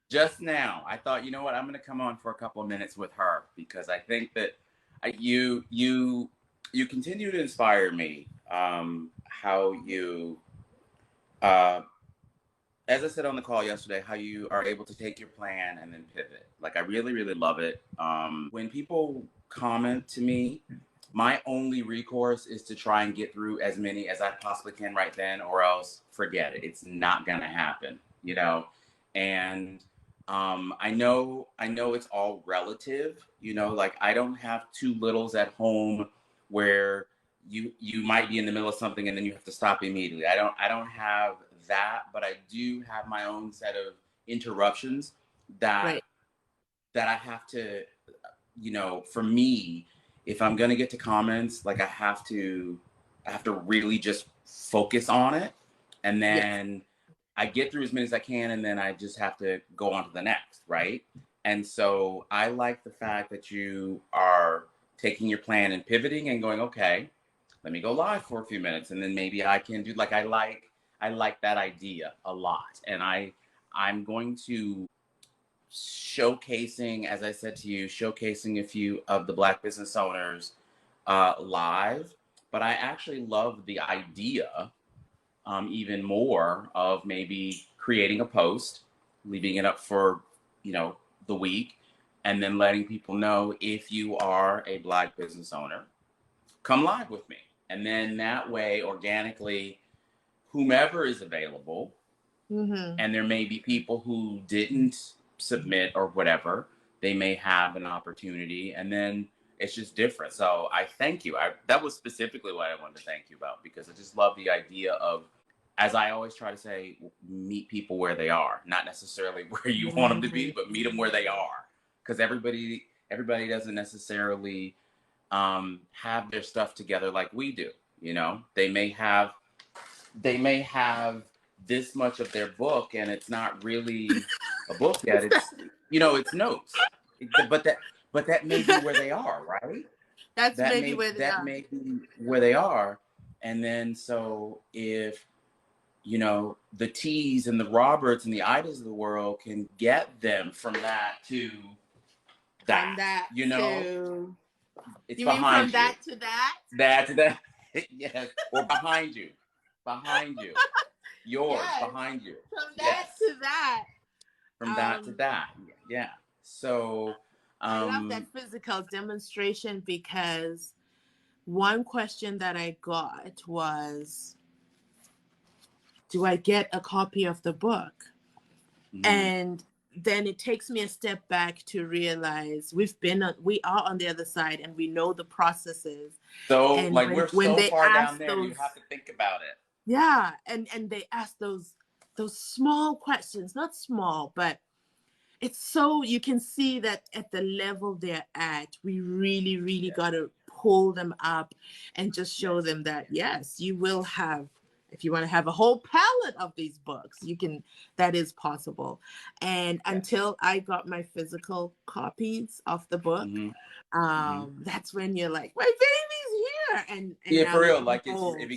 just now, I thought, you know what, I'm going to come on for a couple of minutes with her because I think that you continue to inspire me. How you, uh, as I said on the call yesterday, how you are able to take your plan and then pivot. Like I really, really love it. When people comment to me, my only recourse is to try and get through as many as I possibly can right then, or else forget it. It's not gonna happen, you know. And I know it's all relative, you know. Like I don't have two littles at home where you might be in the middle of something and then you have to stop immediately. I don't have that, but I do have my own set of interruptions that Right. that I have to, for me, if I'm gonna get to comments, like I have to really just focus on it, and Yes. then I get through as many as I can, and then I just have to go on to the next, right? And so I like the fact that you are taking your plan and pivoting and going, okay, let me go live for a few minutes, and then maybe I can do like I like that idea a lot, and I'm going to showcasing, as I said to you, showcasing a few of the Black business owners live. But I actually love the idea even more of maybe creating a post, leaving it up for you know the week, and then letting people know if you are a Black business owner, come live with me, and then that way, organically, whomever is available, Mm-hmm. and there may be people who didn't submit or whatever, they may have an opportunity, and then it's just different. So I thank you. That was specifically what I wanted to thank you about, because I just love the idea of, as I always try to say, meet people where they are, not necessarily where you want them to be, but meet them where they are, because everybody doesn't necessarily have their stuff together like we do. They may have this much of their book and it's not really a book yet. It's notes. But that may be where they are, right? That's that maybe may where they that are. may be where they are. And then, so if the T's and the Roberts and the Idas of the world can get them from that to From that, that to, it's you mean from behind you. that to that? That yes, or behind you, yours Yes. behind you. From that Yes, to that. from that to Um, that. Yeah. So, I love um, that physical demonstration because one question that I got was, do I get a copy of the book? mhm. And then it takes me a step back to realize we are on the other side and we know the processes. So And like when we're when so they far down ask there, you have those, to think about it. yeah, and they ask those small questions, not small, but it's so you can see that at the level they're at, we really, really got Yes. to pull them up and just show Yes. them that, yes, you will have, if you want to have a whole palette of these books, you can, that is possible. And Yes. until I got my physical copies of the book, Hmm. Hmm. that's when you're like, my baby's here. And Yeah, now for you real. can Like it hold.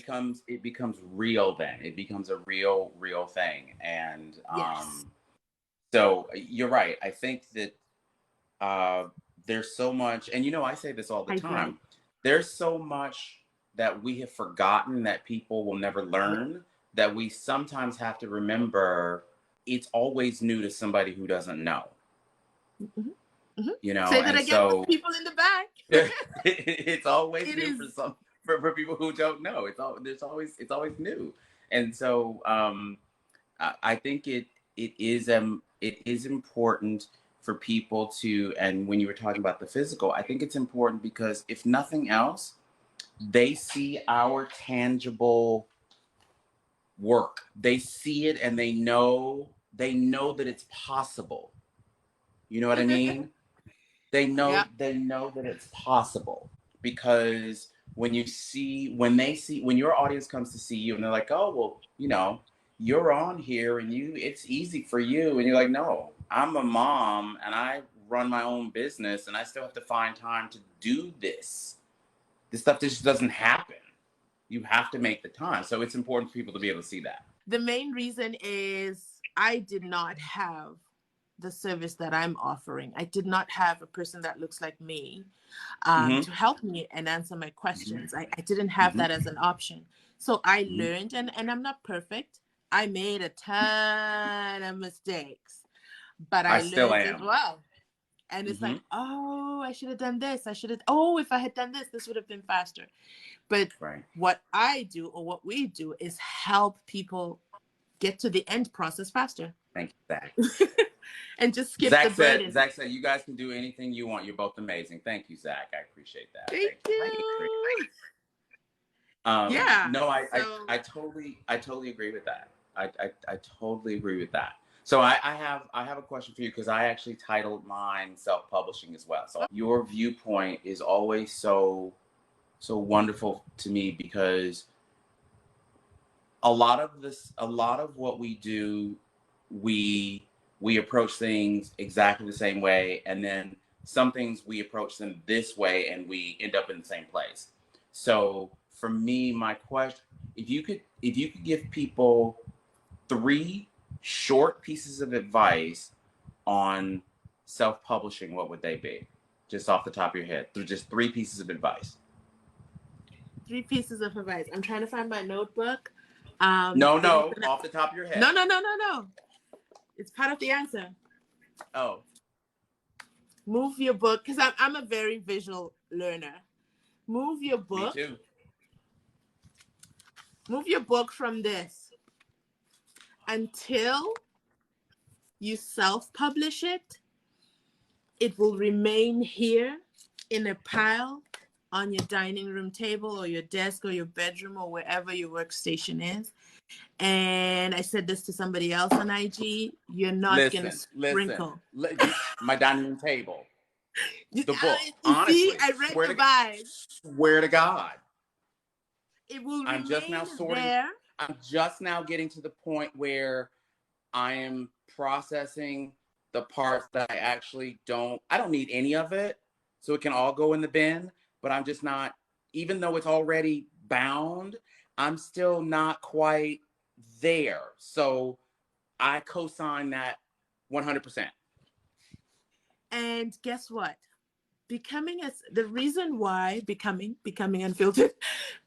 becomes real. Then it becomes a real thing. And Yes, so you're right. I think that uh, there's so much, and I say this all the I agree. time. There's so much that we have forgotten that people will never Yeah. learn, that we sometimes have to remember. It's always new to somebody who doesn't know, Hmm. Hmm. Say that and again for the so people in the back. it's always It new is. for for people who don't know. It's always new, and so I think it is important for people to, and when you were talking about the physical, I think it's important because if nothing else, they see our tangible work. They see it and they know that it's possible. You know what I mean? They Yeah. know they know that it's possible, because when your audience comes to see you and they're like, oh, well, you're on here and it's easy for you, and you're like, no, I'm a mom and I run my own business and I still have to find time to do this stuff just doesn't happen. You have to make the time, so it's important for people to be able to see that. The main reason is I did not have the service that I'm offering. I did not have a person that looks like me Mm-hmm. to help me and answer my questions. Mm-hmm. I didn't have Mm-hmm. that as an option. So I Mm-hmm. learned, and I'm not perfect. I made a ton of mistakes, but I I still learned as am. well. And it's Mm-hmm. like, oh, I should have done this. Oh, if I had done this, this would have been faster. But Right. what I do, or what we do, is help people get to the end process faster. Thank you, Zach. And just skip the burden. Zach said, you guys can do anything you want. You're both amazing. Thank you, Zach. I appreciate that. Thank you. Yeah. No, So I totally agree with that. I totally agree with that. So I have a question for you, because I actually titled mine self-publishing as well. So your viewpoint is always so wonderful to me, because a lot of what we do, we approach things exactly the same way, and then some things we approach them this way and we end up in the same place. So for me, my question, if you could give people 3 short pieces of advice on self-publishing, what would they be? Just off the top of your head, through just 3 pieces of advice. 3 pieces of advice. I'm trying to find my notebook. No, off the top of your head. No. It's part of the answer. Oh. Move your book, because I'm a very visual learner. Move your book. Me too. Move your book from this until you self-publish it. It will remain here in a pile on your dining room table or your desk or your bedroom or wherever your workstation is. And I said this to somebody else on IG, you're not going to sprinkle. My dining room table. The book. You honestly, see, I read the vibe. Swear to God. It will I'm remain just now there. I'm just now getting to the point where I am processing the parts that I don't need any of it. So it can all go in the bin, but I'm just not, even though it's already bound, I'm still not quite there. So I co-sign that 100%. And guess what? Becoming unfiltered,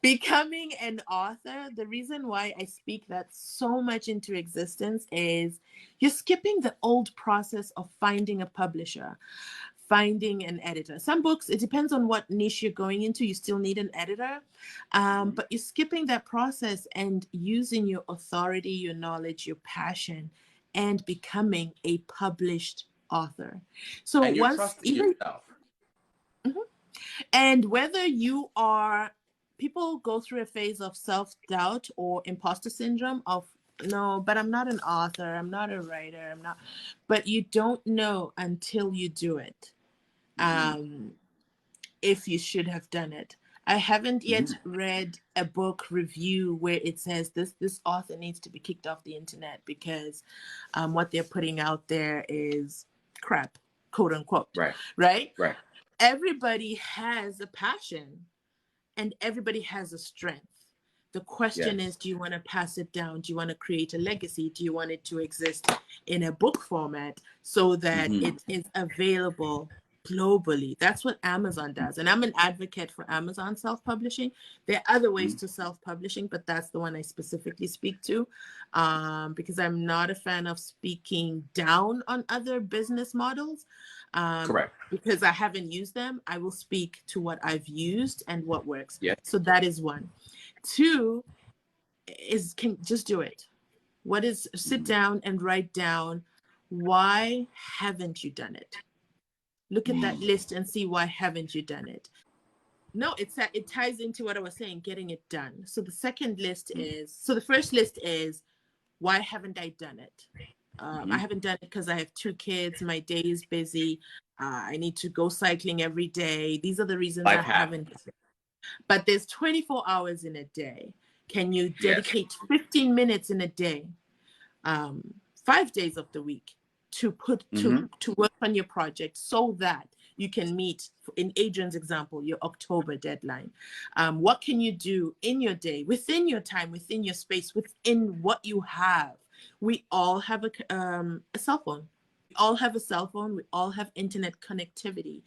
becoming an author, the reason why I speak that so much into existence is you're skipping the old process of finding a publisher, finding an editor. Some books, it depends on what niche you're going into, you still need an editor, but you're skipping that process and using your authority, your knowledge, your passion, and becoming a published author. So and you're trusting yourself. Mm-hmm. And whether you are, people go through a phase of self-doubt or imposter syndrome of, no, but I'm not an author, I'm not a writer, but you don't know until you do it. If you should have done it. I haven't yet read a book review where it says this author needs to be kicked off the internet because what they're putting out there is crap, quote unquote. Right? Everybody has a passion and everybody has a strength. The question is, do you want to pass it down? Do you want to create a legacy? Do you want it to exist in a book format so that it is available globally? That's what Amazon does. And I'm an advocate for Amazon self-publishing. There are other ways to self-publishing, but that's the one I specifically speak to because I'm not a fan of speaking down on other business models. Correct. Because I haven't used them. I will speak to what I've used and what works. Yes. So that is one. 2 is just do it. Sit down and write down, why haven't you done it? Look at that list and see, why haven't you done it? No, it ties into what I was saying, getting it done. So the first list is, why haven't I done it? I haven't done it because I have 2 kids. My day is busy. I need to go cycling every day. These are the reasons I haven't. But there's 24 hours in a day. Can you dedicate 15 minutes in a day, 5 days of the week, to work on your project so that you can meet, in Adrian's example, your October deadline? What can you do in your day, within your time, within your space, within what you have? We all have a cell phone. all have a cell phone, we all have internet connectivity.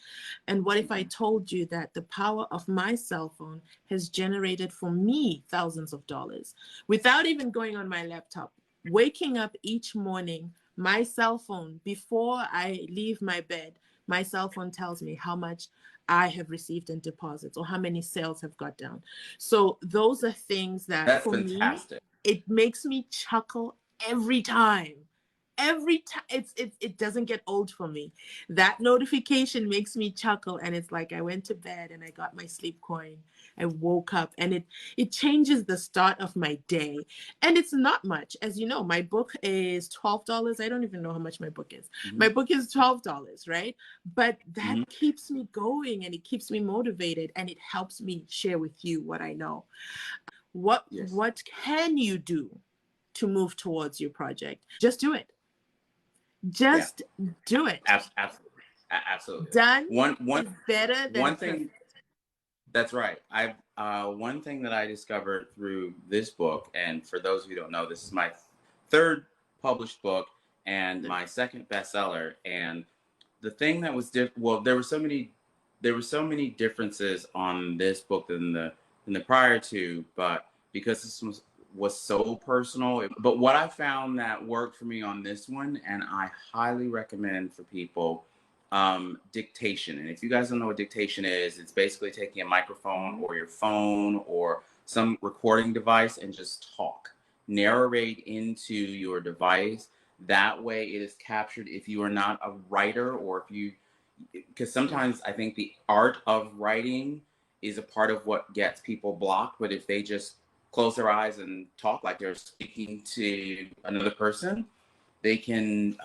And what if I told you that the power of my cell phone has generated for me thousands of dollars without even going on my laptop? Waking up each morning, my cell phone, before I leave my bed, my cell phone tells me how much I have received in deposits or how many sales have got down. So those are things that That's for me, fantastic. it makes me chuckle every time. Every time it doesn't get old for me. That notification makes me chuckle, and it's like I went to bed and I got my sleep coin. I woke up, and it changes the start of my day. And it's not much. As you know, my book is $12. I don't even know how much my book is. My book is $12, right? But that keeps me going, and it keeps me motivated, and it helps me share with you what I know. What can you do to move towards your project? Just do it. Just do it. Absolutely. Absolutely. Done One is better than one perfect. thing. That's right. I one thing that I discovered through this book, and for those who don't know, this is my third published book and my second bestseller. And the thing that was well, there were so many differences on this book than the prior two, but because this was so personal. But what I found that worked for me on this one, and I highly recommend for people, dictation. And if you guys don't know what dictation is, it's basically taking a microphone or your phone or some recording device and just talk, narrate into your device. That way it is captured. If you are not a writer, or if you, because sometimes I think the art of writing is a part of what gets people blocked. But if they just close their eyes and talk like they're speaking to another person, they can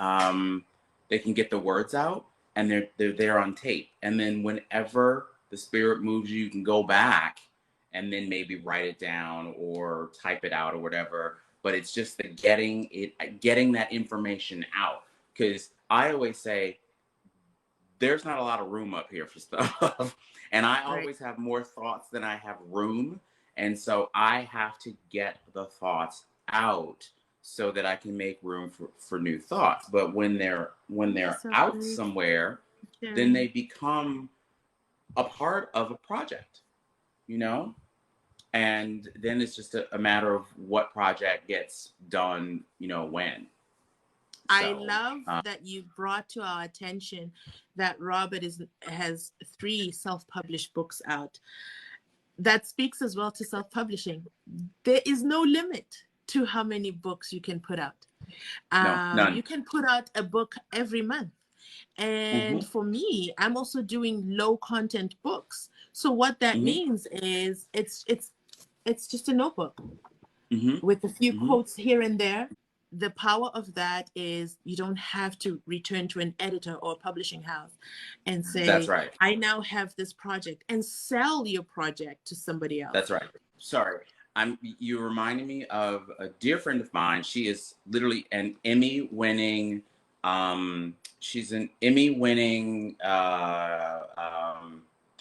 get the words out, and they're there on tape. And then whenever the spirit moves you, you can go back and then maybe write it down or type it out or whatever. But it's just the getting that information out. Because I always say there's not a lot of room up here for stuff. And I Right. always have more thoughts than I have room. And so I have to get the thoughts out so that I can make room for new thoughts. But when they're So out great. somewhere, then they become a part of a project, you know? And then it's just a matter of what project gets done, when. I So, love that you brought to our attention that Robert has 3 self-published books out. That speaks as well to self-publishing. There is no limit to how many books you can put out. no, none. You can put out a book every month. And for me, I'm also doing low content books. So what that means is it's just a notebook with a few quotes here and there. The power of that is you don't have to return to an editor or a publishing house and That's say, right. I now have this project, and sell your project to somebody else. That's right. Sorry. You reminded me of a dear friend of mine. She is literally an Emmy winning, she's an Emmy winning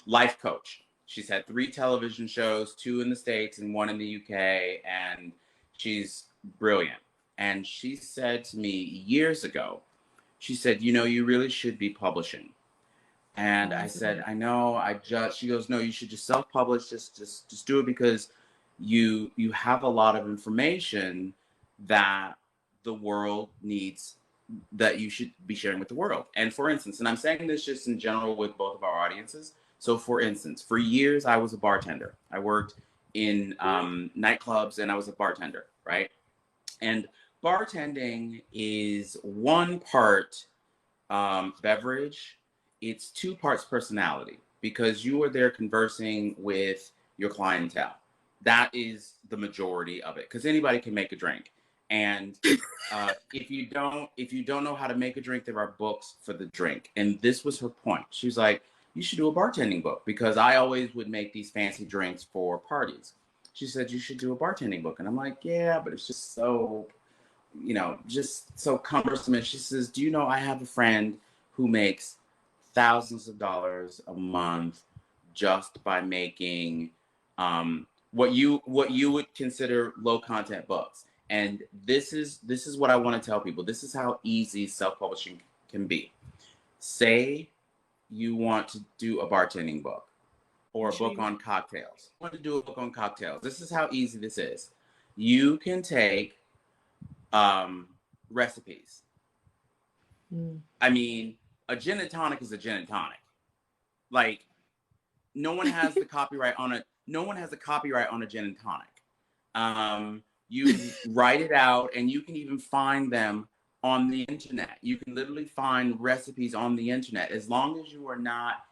life coach. She's had 3 television shows, 2 in the States and 1 in the UK, and she's brilliant. And she said to me years ago, she said, you really should be publishing. And I said, I know, she goes, no, you should just self-publish, just do it, because you have a lot of information that the world needs, that you should be sharing with the world. And for instance, and I'm saying this just in general with both of our audiences. So for instance, for years, I was a bartender. I worked in nightclubs, and I was a bartender, right? And bartending is one part beverage, it's 2 parts personality, because you are there conversing with your clientele. That is the majority of it, because anybody can make a drink. And if you don't know how to make a drink, there are books for the drink. And this was her point. She was like, you should do a bartending book, because I always would make these fancy drinks for parties. She said, you should do a bartending book. And I'm like, yeah, but it's just so, just so cumbersome. And she says, do you know, I have a friend who makes thousands of dollars a month just by making what you would consider low content books. And this is what I want to tell people. This is how easy self-publishing can be. Say you want to do a bartending book or a book on cocktails. You want to do a book on cocktails. This is how easy this is. You can take recipes. I mean, a gin and tonic is a gin and tonic. Like, no one has the copyright on a gin and tonic. You write it out, and you can even find them on the internet. You can literally find recipes on the internet, as long as you are not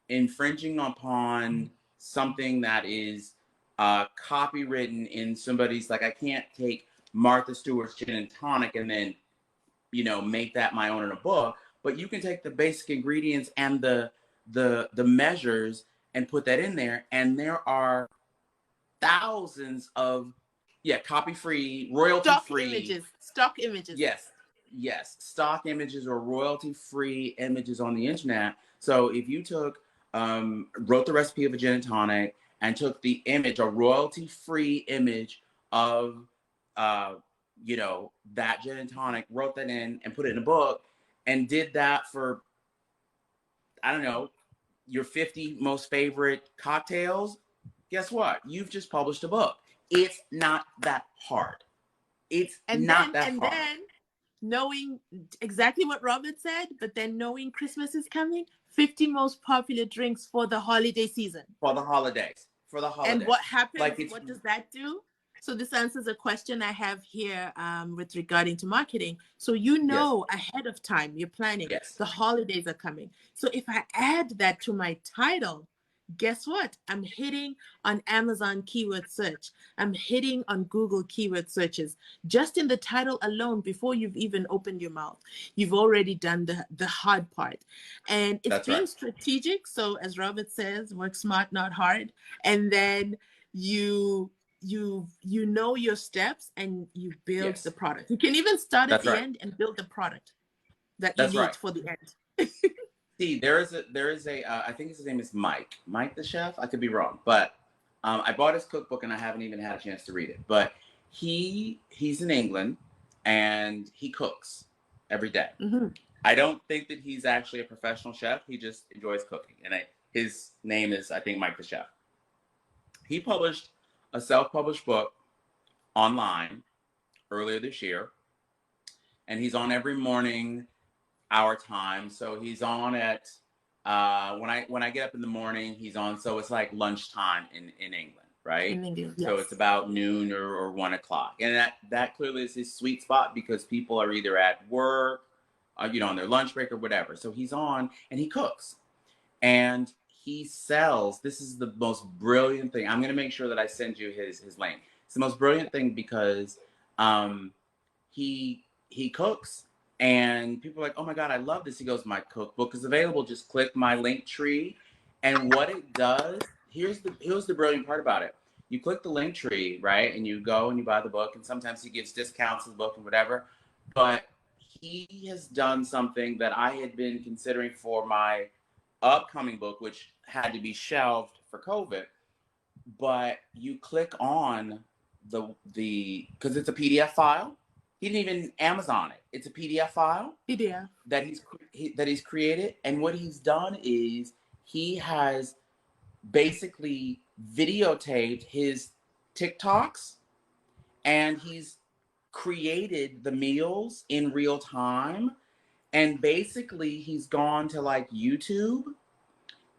infringing upon something that is copywritten in somebody's. Like, I can't take Martha Stewart's gin and tonic and then, make that my own in a book. But you can take the basic ingredients and the measures and put that in there, and there are thousands of copy-free, royalty-free stock images. Yes, stock images or royalty-free images on the internet. So if you took wrote the recipe of a gin and tonic and took the image, a royalty-free image of that gin and tonic, wrote that in and put it in a book, and did that for, I don't know, your 50 most favorite cocktails, guess what? You've just published a book. It's not that hard. Then knowing exactly what Robert said, but then knowing Christmas is coming, 50 most popular drinks for the holiday season. For the holidays. And what happens? What does that do? So this answers a question I have here with regarding to marketing. So ahead of time, you're planning. Yes. The holidays are coming. So if I add that to my title, guess what? I'm hitting on Amazon keyword search. I'm hitting on Google keyword searches. Just in the title alone, before you've even opened your mouth, you've already done the hard part. And it's being strategic. So as Robert says, work smart, not hard. And then you know your steps and you build the product. You can even start at the end and build the product that you need for the end. See, there is a I think his name is Mike the chef. I could be wrong, but I bought his cookbook and I haven't even had a chance to read it. But he's in England and he cooks every day. Mm-hmm. I don't think that he's actually a professional chef. He just enjoys cooking, and his name is, I think, Mike the chef. He published a self-published book online earlier this year, and he's on every morning our time. So he's on at when I get up in the morning, he's on. So it's like lunchtime in England, right? In England, yes. So it's about noon or 1 o'clock, and that clearly is his sweet spot because people are either at work, on their lunch break or whatever. So he's on and he cooks, and he sells. This is the most brilliant thing. I'm going to make sure that I send you his link. It's the most brilliant thing because he cooks. And people are like, oh my God, I love this. He goes, my cookbook is available. Just click my link tree. And what it does, here's the brilliant part about it. You click the link tree, right? And you go and you buy the book. And sometimes he gives discounts to the book and whatever. But he has done something that I had been considering for my upcoming book, which had to be shelved for COVID. But you click on the because it's a PDF file. He didn't even Amazon it. It's a PDF file that he's created. And what he's done is he has basically videotaped his TikToks, and he's created the meals in real time. And basically he's gone to like YouTube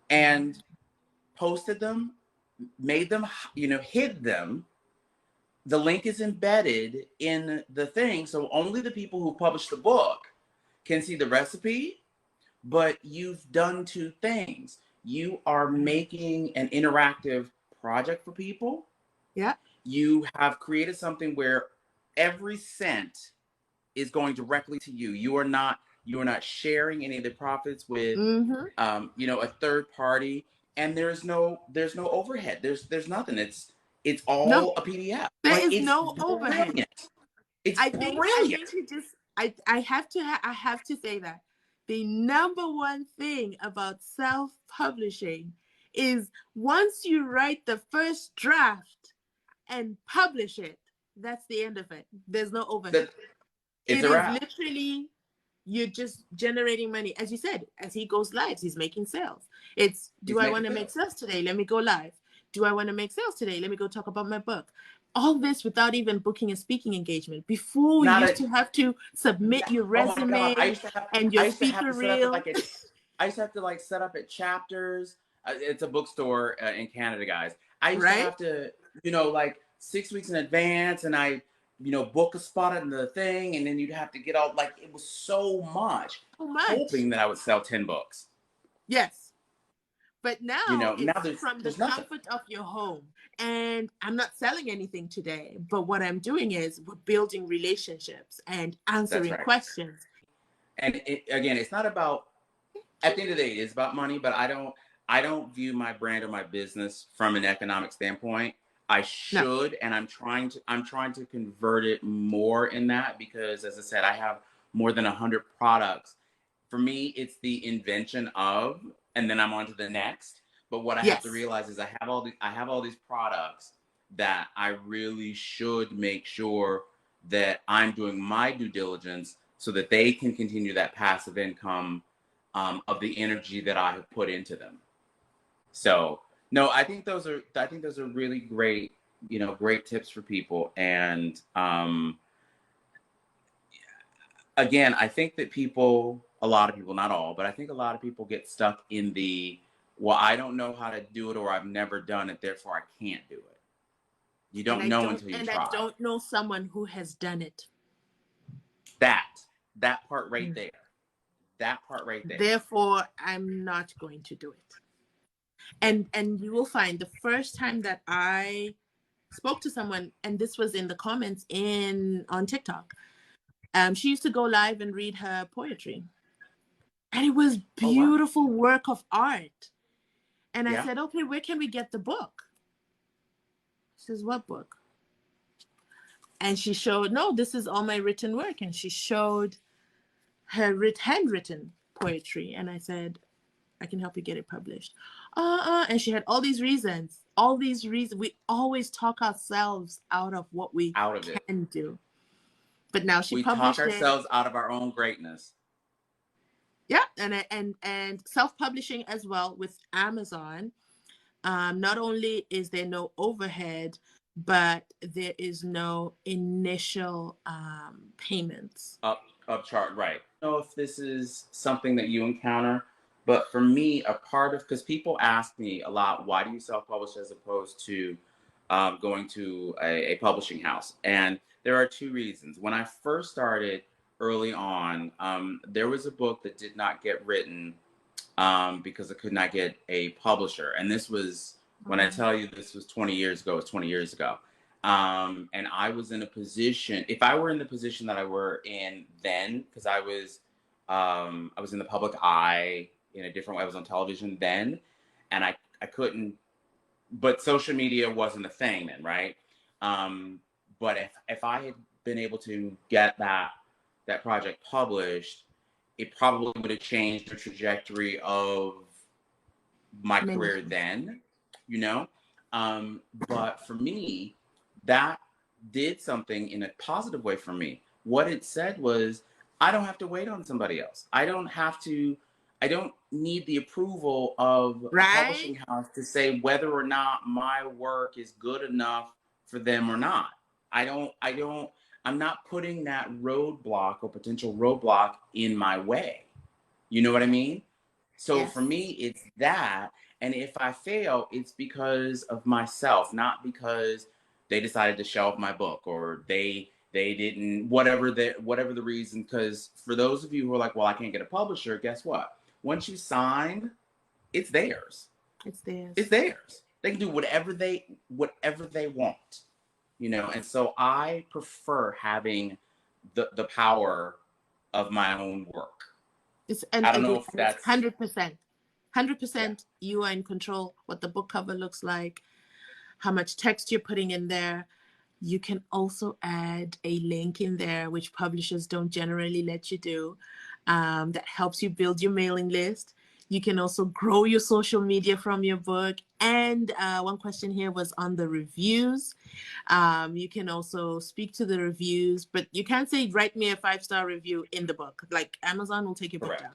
and posted them, made them, hid them. The link is embedded in the thing, so only the people who publish the book can see the recipe, but you've done two things. You are making an interactive project for people. Yeah. You have created something where every cent is going directly to you. You are not sharing any of the profits with a third party, and there's no overhead. There's nothing. It's all a PDF. There is no overhead. It's brilliant. I think you just I have to say that the number one thing about self-publishing is once you write the first draft and publish it, that's the end of it. There's no overhead. It is literally You're just generating money. As you said, as he goes live, he's making sales. It's, do I want to make sales today? Let me go live. Do I want to make sales today? Let me go talk about my book. All this without even booking a speaking engagement. Before, you used to have to submit your Oh my God. resume and your I used to have speaker to set up at reel. I used to have to like set up at Chapters. It's a bookstore in Canada, guys. I used to Right? have to, like 6 weeks in advance, and I, book a spot in the thing, and then you'd have to get all like it was so much, So much. hoping that I would sell 10 books. Yes. But now Now it's from the there's nothing. comfort of your home. And I'm not selling anything today, but what I'm doing is we're building relationships and That's answering right. questions. And again, it's not about, at the end of the day, it's about money, but I don't view my brand or my business from an economic standpoint. I should, no. And I'm trying to convert it more in that, because as I said, I have more than 100 products. For me, it's the invention of, and then I'm on to the next. But what I have to realize is I have all these products that I really should make sure that I'm doing my due diligence so that they can continue that passive income of the energy that I have put into them. So no, I think those are really great, great tips for people. And again, I think that a lot of people, not all, but I think a lot of people get stuck in the, well, I don't know how to do it, or I've never done it, therefore I can't do it. You don't know until you try. And I don't know someone who has done it. That part right there. That part right there. Therefore, I'm not going to do it. And you will find the first time that I spoke to someone, and this was in the comments on TikTok, she used to go live and read her poetry. And it was beautiful work of art. And I said, okay, where can we get the book? She says, what book? And she showed, no, this is all my written work. And she showed her handwritten poetry. And I said, I can help you get it published. And she had all these reasons. We always talk ourselves out of what we can do. But now she published it. We talk ourselves out of our own greatness. Yeah, and self-publishing as well with Amazon. Not only is there no overhead, but there is no initial payments. Upcharge, right. I don't know if this is something that you encounter, but for me, because people ask me a lot, why do you self-publish as opposed to going to a publishing house? And there are two reasons. When I first started early on, there was a book that did not get written because I could not get a publisher. And this was, when I tell you this was 20 years ago, it's 20 years ago. And I was in a position, if I were in the position that I were in then, because I was in the public eye in a different way. I was on television then, and I couldn't, but social media wasn't a thing then, right? But if I had been able to get that project published, it probably would have changed the trajectory of my career then, But for me, that did something in a positive way for me. What it said was, I don't have to wait on somebody else. I don't need the approval of a publishing house to say whether or not my work is good enough for them or not. I'm not putting that roadblock or potential roadblock in my way. You know what I mean? So for me, it's that. And if I fail, it's because of myself, not because they decided to shelve my book or they didn't, whatever the reason. Because for those of you who are like, well, I can't get a publisher, guess what? Once you sign, it's theirs. It's theirs. It's theirs. They can do whatever they want, And so I prefer having the power of my own work. I don't know if that's 100%. 100% you are in control what the book cover looks like, how much text you're putting in there. You can also add a link in there, which publishers don't generally let you do, that helps you build your mailing list. You can also grow your social media from your book, And one question here was on the reviews. You can also speak to the reviews, but you can't say write me a 5-star review in the book. Like Amazon will take your book Correct. down.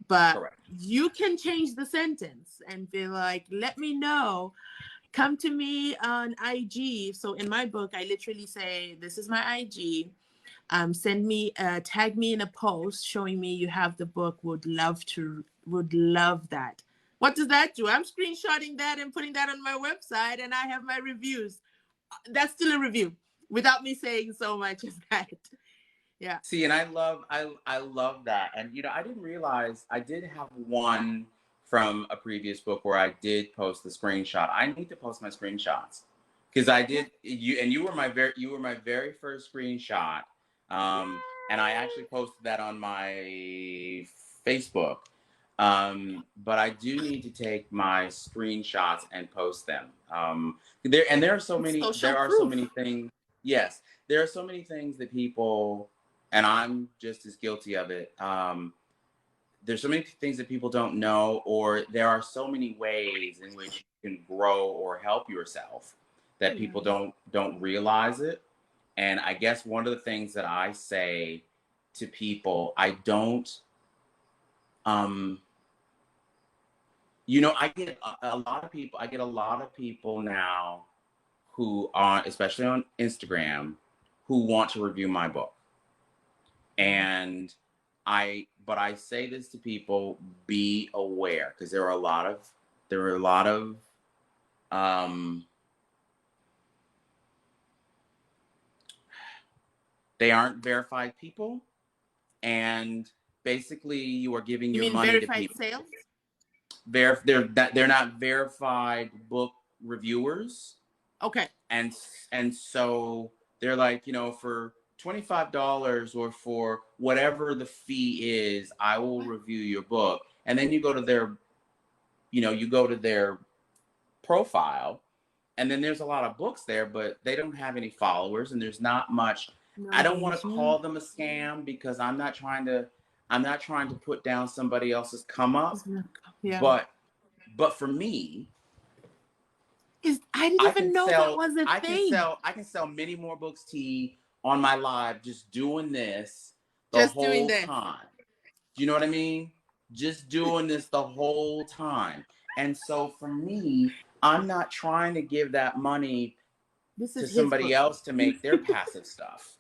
But Correct. you can change the sentence and be like, let me know. Come to me on IG. So in my book, I literally say, this is my IG. Send me, tag me in a post showing me you have the book. Would love that. What does that do? I'm screenshotting that and putting that on my website, and I have my reviews. That's still a review without me saying so much as that. Yeah. See, and I love that. And I didn't realize I did have one from a previous book where I did post the screenshot. I need to post my screenshots because I did you were my very first screenshot. And I actually posted that on my Facebook. But I do need to take my screenshots and post them. There are so many things. Yes, there are so many things that people, and I'm just as guilty of it. There's so many things that people don't know, or there are so many ways in which you can grow or help yourself that people don't realize it. And I guess one of the things that I say to people, I don't, I get a lot of people. I get a lot of people now who are, especially on Instagram, who want to review my book. And but I say this to people: be aware, because there are a lot of they aren't verified people, and basically you are giving your money to people. Sales? They're not verified book reviewers. Okay. And so they're like, for $25 or for whatever the fee is, I will review your book. And then you go to their profile, and then there's a lot of books there, but they don't have any followers, and there's not much. I don't want to call them a scam, because I'm not trying to put down somebody else's come up. Yeah. But for me, I didn't even know that was a thing. I can sell many more books, T, on my live, just doing this the whole time. Do you know what I mean? Just doing this the whole time. And so for me, I'm not trying to give that money to somebody else to make their passive stuff.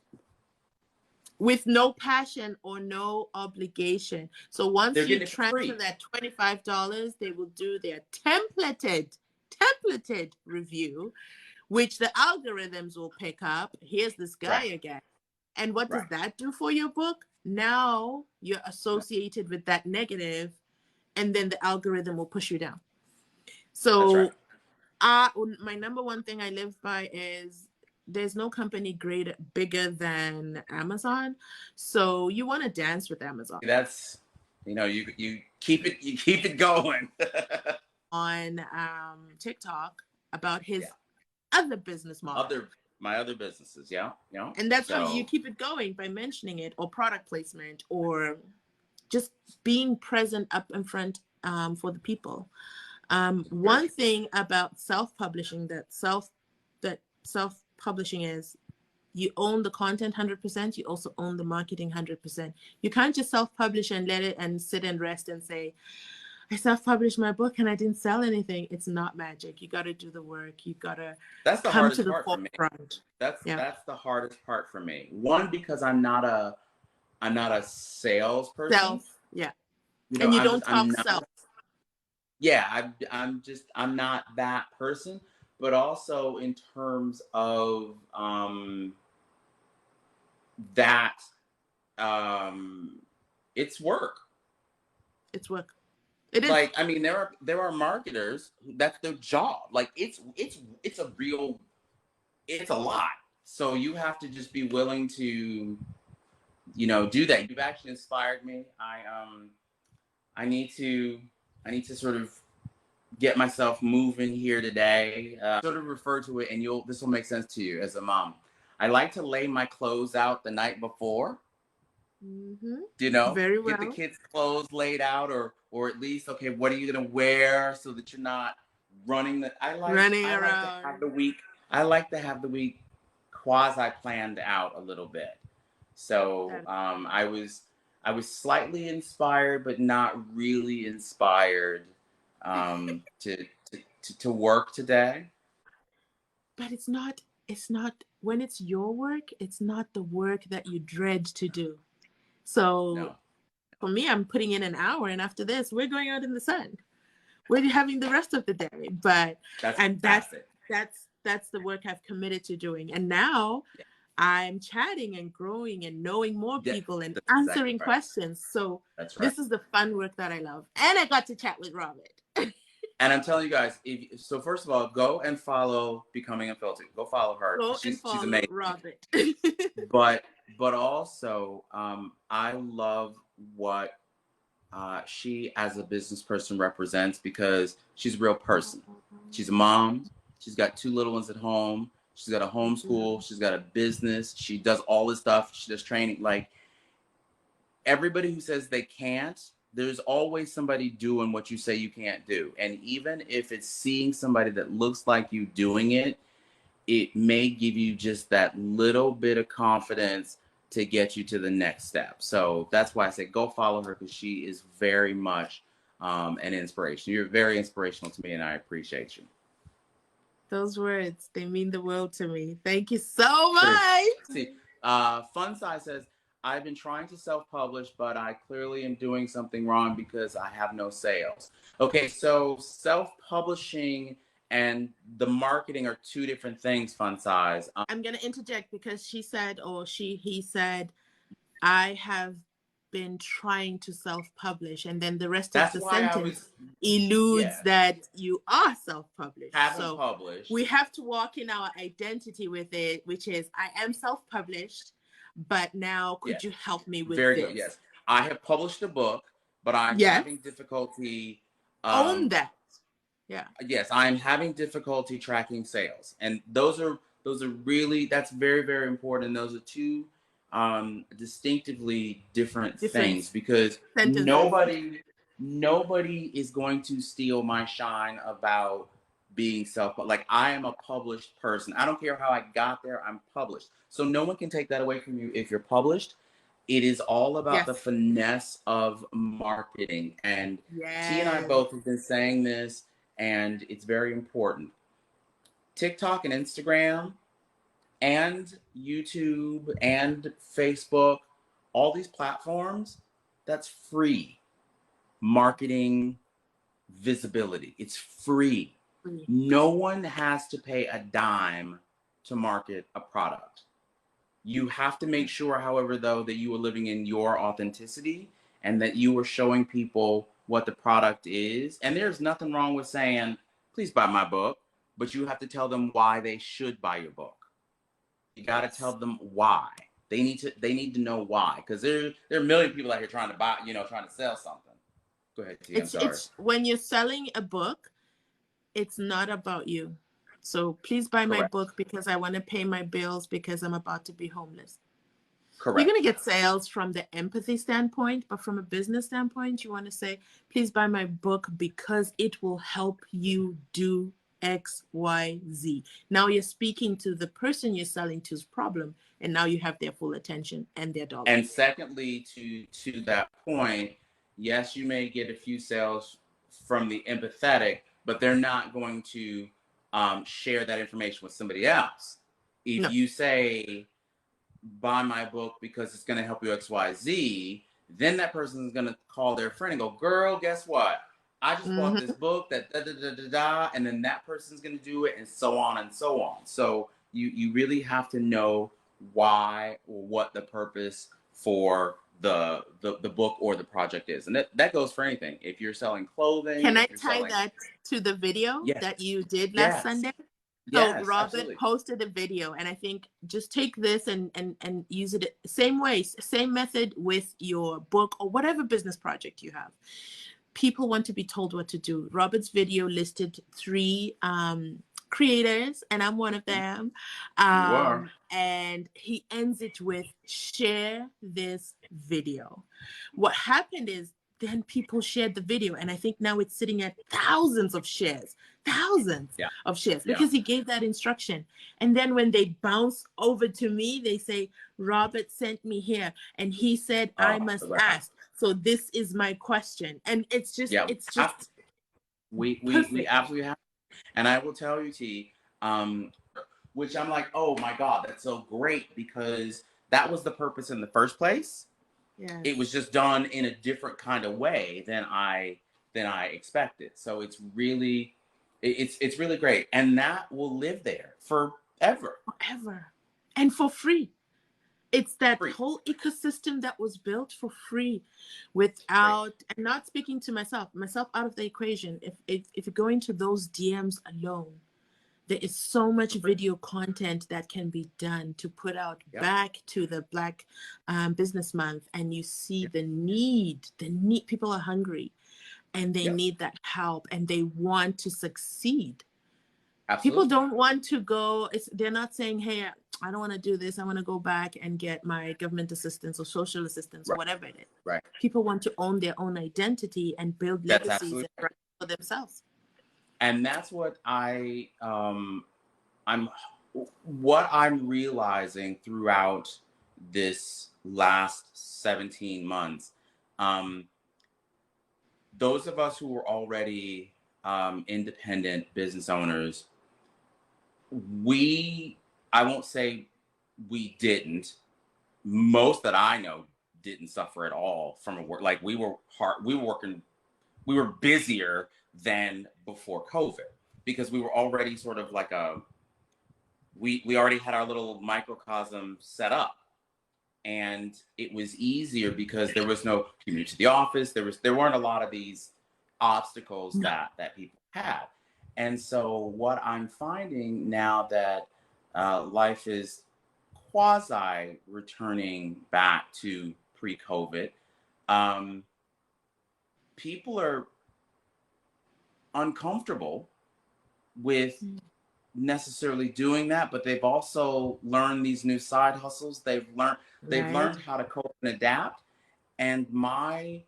With no passion or no obligation. So once you transfer that $25, they will do their templated review, which the algorithms will pick up. Here's this guy again. And what does that do for your book? Now you're associated with that negative, and then the algorithm will push you down. So my number one thing I live by is there's no company bigger than Amazon. So you want to dance with Amazon. That's, you keep it going. On TikTok about his other business model. My other businesses, yeah. And that's how you keep it going, by mentioning it, or product placement, or just being present up in front for the people. One thing about self-publishing that self-publishing is you own the content 100%. You also own the marketing 100%. You can't just self-publish and let it and sit and rest and say, I self-published my book and I didn't sell anything. It's not magic. You got to do the work. You got to come to the forefront. That's the hardest part for me. One, because I'm not a salesperson. Yeah. And you don't talk self. Yeah, I'm not that person. But also in terms of that, it's work. It's work. It is. Like, I mean, there are marketers that's their job. Like, it's a lot. So you have to just be willing to, do that. You've actually inspired me. I need to sort of get myself moving here today. Sort of refer to it, and this will make sense to you as a mom. I like to lay my clothes out the night before. Mm-hmm. Very well. Get the kids' clothes laid out, or at least, okay, what are you gonna wear, so that you're not running the. Running I like to have around. the week. I like to have the week quasi planned out a little bit. So That, I was slightly inspired, but not really inspired to work today. but it's not when it's your work, it's not the work that you dread to do. So No, for me, I'm putting in an hour, and after this, we're going out in the sun. We're having the rest of the day. But that's and fantastic. that's the work I've committed to doing. And now Yeah, I'm chatting and growing and knowing more yeah, people and that's exactly answering right. questions. So That's right. this is the fun work that I love. And I got to chat with Robert. And I'm telling you guys, so first of all, go and follow Becoming Unfiltered. Go follow her Go because and she's follow amazing. Robert. But also, I love what she as a business person represents because she's a real person. She's a mom. She's got two little ones at home. She's got a homeschool. She's got a business. She does all this stuff. She does training. Like everybody who says they can't, there's always somebody doing what you say you can't do. And even if it's seeing somebody that looks like you doing it, it may give you just that little bit of confidence to get you to the next step. So that's why I say go follow her because she is very much an inspiration. You're very inspirational to me, and I appreciate you. Those words, they mean the world to me. Thank you so Sure. much. See, Fun Size says, I've been trying to self-publish, but I clearly am doing something wrong because I have no sales. Okay, so self-publishing and the marketing are two different things, Fun Size. I'm going to interject because she said, or he said, I have been trying to self-publish, and then the rest of That's the why I sentence was, eludes yeah, that you are self-published. haven't So published. we have to walk in our identity with it, which is I am self-published, but now Yeah, could you help me with very good. this? Yes, I have published a book, but I'm Yes, having difficulty. own Um, that. Yeah. yes, I'm having difficulty tracking sales, and those are really that's very important. Those are two distinctively different Different things because sentences. nobody is going to steal my shine about being self like I am a published person. I don't care how I got there, I'm published. So no one can take that away from you if you're published. It is all about the Yes. finesse of marketing. And T and I Yes. both have been saying this, and it's very important. TikTok and Instagram and YouTube and Facebook, all these platforms, that's free marketing visibility. It's free. No one has to pay a dime to market a product. You have to make sure, however, though, that you are living in your authenticity and that you are showing people what the product is. And there's nothing wrong with saying, please buy my book, but you have to tell them why they should buy your book. You got to tell Yes. them why. They need to know why, because there are a million people out here trying to buy, trying to sell something. Go ahead, T. I'm sorry. It's when you're selling a book, it's not about you. So please buy my Correct. book because I want to pay my bills because I'm about to be homeless. You're going Correct. to get sales from the empathy standpoint, but from a business standpoint, you want to say, please buy my book because it will help you do X, Y, Z. Now you're speaking to the person you're selling to's problem, and now you have their full attention and their dollar. And secondly, to that point, yes, you may get a few sales from the empathetic, but they're not going to share that information with somebody else. If No. you say, buy my book because it's going to help you XYZ, then that person is going to call their friend and go, girl, guess what? I just bought this book that da da da da da, and then that person's going to do it, and so on and so on. So you really have to know why or what the purpose for the book or the project is, and that goes for anything. If you're selling clothing, Can I if you're tie selling, that to the video yes, that you did last yes, Sunday? So yes, Robert absolutely, posted a video, and I think just take this and use it same way, same method with your book or whatever business project you have. People want to be told what to do. Robert's video listed 3 creators, and I'm one of them. you are. And he ends it with share this video. What happened is then people shared the video. And I think now it's sitting at thousands of shares, thousands Yeah. of shares, Yeah. because he gave that instruction. And then when they bounce over to me, they say, Robert sent me here and he said, I must right. ask. So this is my question. And it's just, Yeah. it's just We absolutely have. And I will tell you, T, which I'm like, oh my God, that's so great, because that was the purpose in the first place. Yes. It was just done in a different kind of way than I expected. So it's really great, and that will live there forever. And for free. It's that Free. whole ecosystem that was built for free, without, and not speaking to myself out of the equation. If you go into those DMs alone, there is so much video content that can be done to put out back to the Black Business Month, and you see the need. People are hungry, and they need that help, and they want to succeed. Absolutely. People don't want to go. They're not saying, "Hey, I don't want to do this. I want to go back and get my government assistance or social assistance," or whatever it is. Right. People want to own their own identity and build legacies for themselves. And that's what I'm realizing throughout this last 17 months. Those of us who were already independent business owners, I won't say we didn't. Most that I know didn't suffer at all from a work. Like we were busier than before COVID, because we were already sort of like we already had our little microcosm set up, and it was easier because there was no commute to the office. There weren't a lot of these obstacles that people had. And so what I'm finding now that life is quasi returning back to pre-COVID, people are uncomfortable with necessarily doing that, but they've also learned these new side hustles. They've learned how to cope and adapt. And my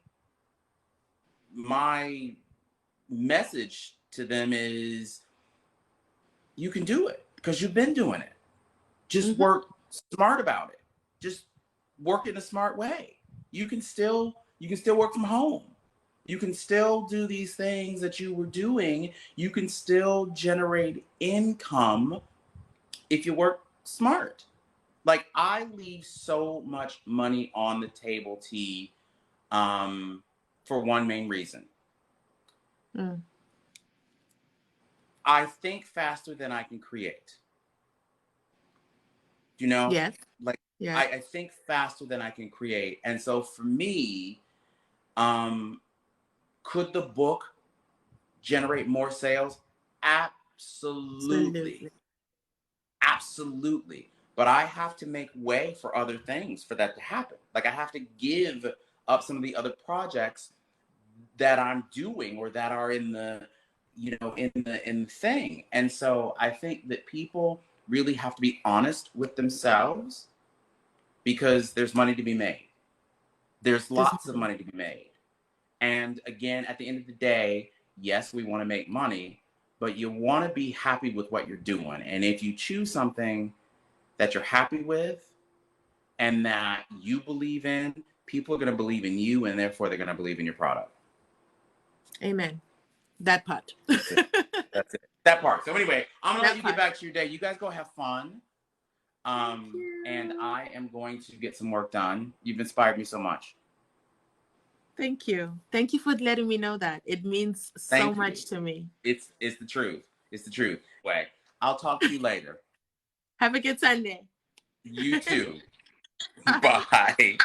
message to them is, you can do it because you've been doing it. Just work smart about it. Just work in a smart way. You can still work from home. You can still do these things that you were doing. You can still generate income if you work smart. Like, I leave so much money on the table, T, for one main reason. I think faster than I can create. You know? Yes. Like, I think faster than I can create. And so for me, could the book generate more sales? Absolutely. Absolutely. But I have to make way for other things for that to happen. Like, I have to give up some of the other projects that I'm doing or that are in the thing. And so I think that people really have to be honest with themselves, because there's money to be made. There's lots of money to be made. And again, at the end of the day, yes, we want to make money, but you want to be happy with what you're doing. And if you choose something that you're happy with and that you believe in, people are going to believe in you, and therefore they're going to believe in your product. Amen. That part. That's it. That's it. That part. So anyway, I'm going to let you get back to your day. You guys go have fun. And I am going to get some work done. You've inspired me so much. Thank you. Thank you for letting me know that. It means so much to me. It's the truth. It's the truth. Anyway, I'll talk to you later. Have a good Sunday. You too. Bye.